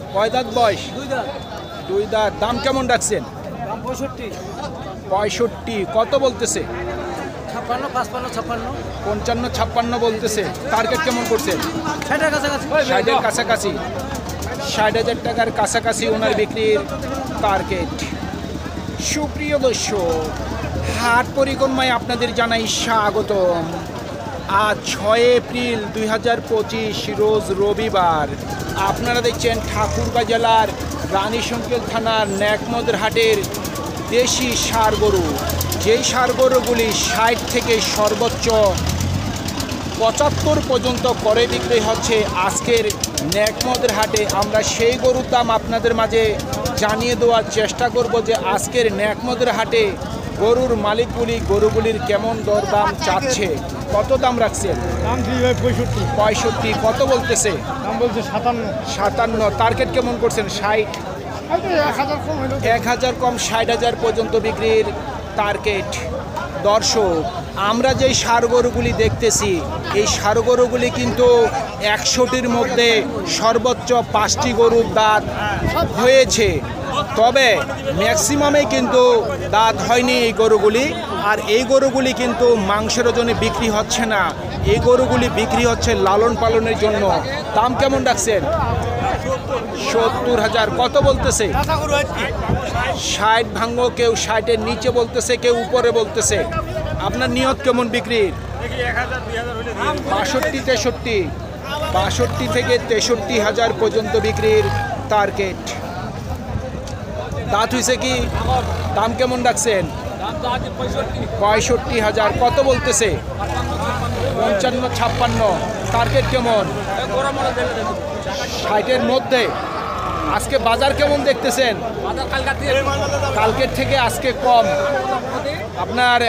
কয় দাঁত বয়স? দুই দাঁত। দুই দাঁত। দাম কেমন রাখছেন? দাম 65। 65। কত বলতেছে? 56, 55, 56। 55, 56 বলতেছে। টার্গেট কেমন করছেন? 60-এর কাছাকাছি। 60-এর কাছাকাছি। 60,000 টাকার কাছাকাছি ওনার বিক্রির টার্গেট। সুপ্রিয় দর্শক, হাট পরিক্রমায় আপনাদের জানাই স্বাগতম। আজ 6 এপ্রিল 2025 রোজ রবিবার। আপনারা দেখছেন ঠাকুরগাঁ জেলার রানীশঙ্কেল থানার ন্যাকমদের হাটের দেশি ষাঁড় গরু। যেই ষাঁড় গরুগুলি 60 থেকে সর্বোচ্চ 75 পর্যন্ত করে বিক্রি হচ্ছে আজকের ন্যাকমদের হাটে। আমরা সেই গরুর দাম আপনাদের মাঝে জানিয়ে দেওয়ার চেষ্টা করব যে আজকের ন্যাকমদের হাটে গরুর মালিকগুলি গরুগুলির কেমন দরদাম চাচ্ছে। কত দাম রাখছেন? দাম 65। কত বলতেছে? দাম বলছে 57। 57। টার্গেট কেমন করছেন? 60। 1000 কম হলো। 1000 কম, 60,000 পর্যন্ত বিক্রির টার্গেট। দর্শক, আমরা যেই ষাঁড় গরুগুলি দেখতেছি এই ষাঁড় গরুগুলি কিন্তু 100টির মধ্যে সর্বোচ্চ 5টি গরুর দাঁত হয়েছে, তবে ম্যাক্সিমামে কিন্তু দাঁত হয়নি এই গরুগুলি। আর এই গরুগুলি কিন্তু মাংসের ওজনে বিক্রি হচ্ছে না, এই গরুগুলি বিক্রি হচ্ছে লালন পালনের জন্য। দাম কেমন রাখছেন? 70,000। কত বলতেছে? 60 ভাঙ্গ, কেউ 60-এর নিচে বলতেছে, কেউ উপরে বলতেছে। আপনার নিয়ত কেমন বিক্রির? 62, 63। 62 থেকে 63,000 পর্যন্ত বিক্রির টার্গেট। দাঁত হয়েছে কি? দাম কেমন রাখছেন? 65,000। কত বলতেছে? 55, 56। টার্গেট কেমন? 60-এর মধ্যে। আজকে বাজার কেমন দেখতেছেন? কালকের থেকে আজকে কম। আপনার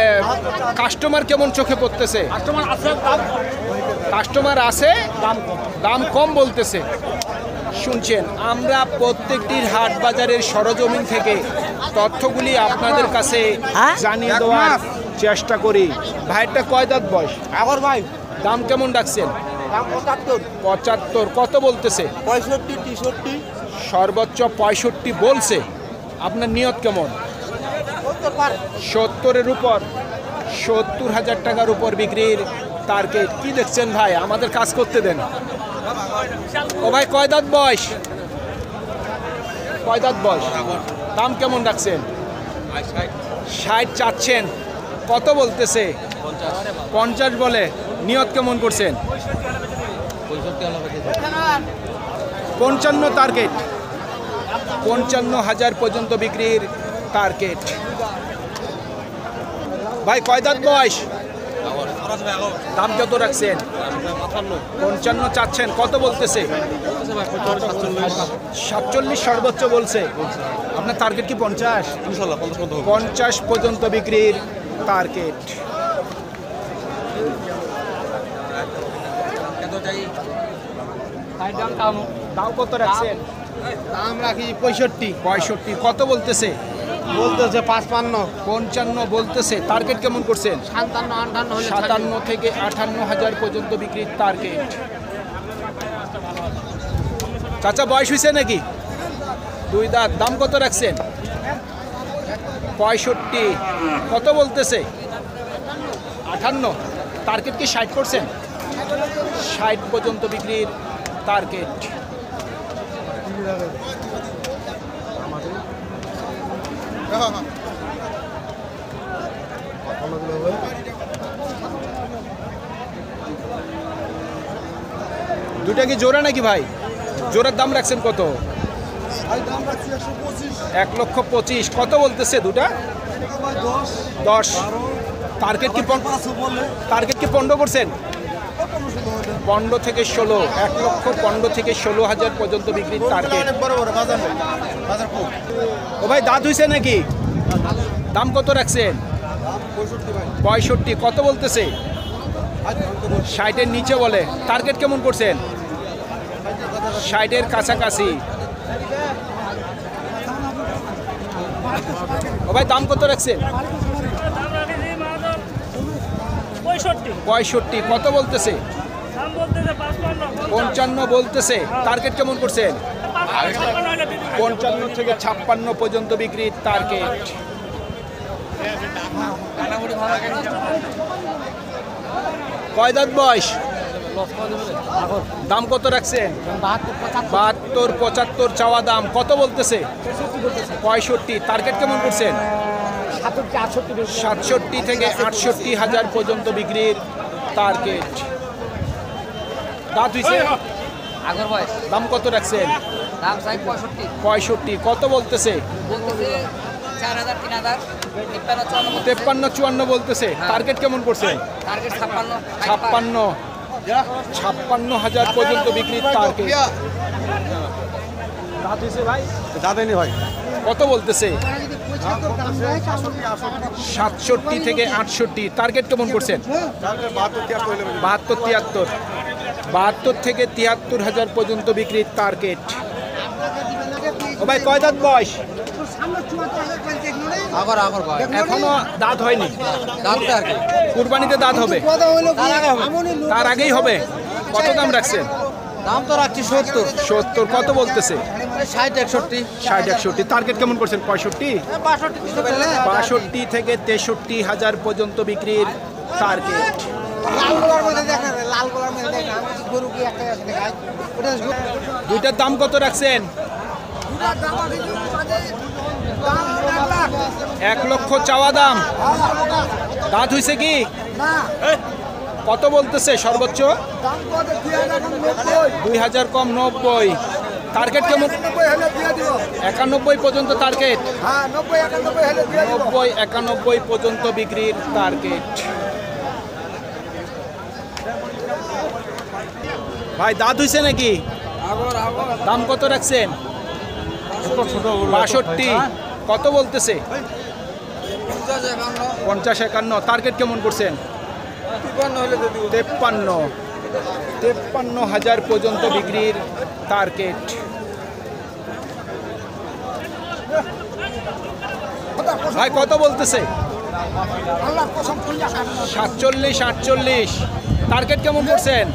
কাস্টমার কেমন চোখে পড়তেছে? কাস্টমার আছে, দাম কম বলতেছে। শুনছেন, আমরা প্রত্যেকটির হাট বাজারের সরজমিন থেকে তথ্যগুলি আপনাদের কাছে জানিয়ে দেওয়ার চেষ্টা করি। ভাইয়েরটা কয় দাঁত বয়স? আগর ভাই দাম কেমন রাখছেন? দাম 75। 75। কত বলতেছে? 65, 63। সর্বোচ্চ 65 বলছে। আপনার নিয়ত কেমন? 70-এর উপর। 70,000 টাকার উপর বিক্রির টার্গেট। কি দেখছেন ভাই? আমাদের কাজ করতে দেন। ও ভাই, কয় দাঁত বয়স? কয় দাঁত বয়স? দাম কেমন রাখছেন? 60 চাচ্ছেন। কত বলতেছে? 50 বলে। নিয়ত কেমন করছেন? 55 টার্গেট। 55,000 পর্যন্ত বিক্রির টার্গেট। ভাই, কয় দাঁত বয়স? দাম কত রাখছেন? 55 চাচ্ছেন। কত বলতেছে? 47 সর্বোচ্চ বলছে। আপনার টার্গেট কি 50? 50 পর্যন্ত বিক্রির টার্গেট। দাম কত রাখছেন? দাম রাখি 65। 65। কত বলতেছে? বলতেছে 55। 55 বলতেছে। টার্গেট কেমন করছেন? 57, 58 হলে 57 থেকে 58,000 পর্যন্ত বিক্রির টার্গেট। চাচা, বয়স হয়েছে নাকি? দুই দাঁত। দাম কত রাখছেন? 65। কত বলতেছে? 58। টার্গেট কি 60 করছেন? 60 পর্যন্ত বিক্রির টার্গেট। দুটা কি জোড়া নাকি ভাই? জোড়ার দাম রাখছেন কত? 1,25,000। কত বলতেছে দুটা? 10। টার্গেট কি 15 করছেন? 15 থেকে 16। 1,15,000 থেকে 16,000 পর্যন্ত বিক্রির টার্গেট। ও ভাই, দাঁত হয়েছে নাকি? দাম কত রাখছেন? 65। কত বলতেছে? 60-এর নিচে বলে। টার্গেট কেমন করছেন? 60-এর কাছাকাছি। ও ভাই, দাম কত রাখছেন? 65। কত বলতেছে? 55 বলতেছে। টার্গেট কেমন করছেন? 55 থেকে 56 পর্যন্ত বিক্রির টার্গেট। কয় দাঁত বয়স? দাম কত রাখছেন? 72 75 চাওয়া দাম। কত বলতেছে? 65। টার্গেট কেমন করছেন? 67 থেকে 68 হাজার পর্যন্ত বিক্রির টার্গেট। দাঁত হইছে? আগর বয়স দাম কত রাখছেন? দাম চাই 65 65। কত বলতেছে? বলতেছে 4000 3000 53 53 54 বলতেছে। টার্গেট কেমন করছেন? টার্গেট 56 হাজার পর্যন্ত বিক্রির টার্গেট। দাঁত হইছে ভাই? দাদানি ভাই কত বলতেছে? 67 থেকে 68। টার্গেট কেমন করছেন? 72 থেকে 73 হাজার পর্যন্ত বিক্রির টার্গেট। ও ভাই কয় দাঁত বয়স? আগর আগর ভাই এখনো দাঁত হয়নি। দামটা আর কি কুরবানিতে দাঁত হবে, তার আগেই হবে। কত দাম রাখছেন? দাম তো রাখছি 70 70। কত বলতেছে? 60 61 60 61। টার্গেট কেমন করছেন? 65 62 থেকে 63 হাজার পর্যন্ত বিক্রির টার্গেট। দুইটার দাম কত রাখছেন? 1 লক্ষ চাওয়া দাম। দাঁত হইছে কি? কত বলতেছে সর্বোচ্চ? 2000 কম 90। টার্গেট কেমন? 91 পর্যন্ত টার্গেট। 90 91 পর্যন্ত বিক্রির টার্গেট। ভাই দাঁত হইছে নাকি? দাম কত রাখছেন? 62। কত বলতেছে? 50 51। টার্গেট কেমন করছেন? 53 হাজার পর্যন্ত বিক্রির টার্গেট। ভাই কত বলতেছে? 47 48। টার্গেট কেমন করছেন?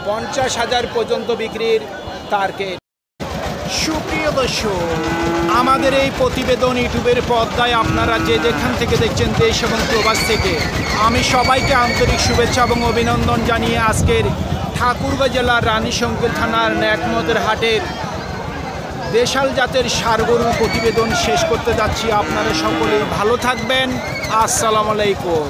50 হাজার পর্যন্ত বিক্রির টার্গেট। সুপ্রিয় দর্শক, আমাদের এই প্রতিবেদন ইউটিউবের পর্দায় আপনারা যে যেখান থেকে দেখছেন, দেশ এবং প্রবাস থেকে, আমি সবাইকে আন্তরিক শুভেচ্ছা এবং অভিনন্দন জানিয়ে আজকের ঠাকুরগাঁও জেলার রানীশঙ্কর থানার ন্যাকমদের হাটের দেশাল জাতের ষাঁড় গরুর প্রতিবেদন শেষ করতে যাচ্ছি। আপনারা সকলেই ভালো থাকবেন। আসসালামু আলাইকুম।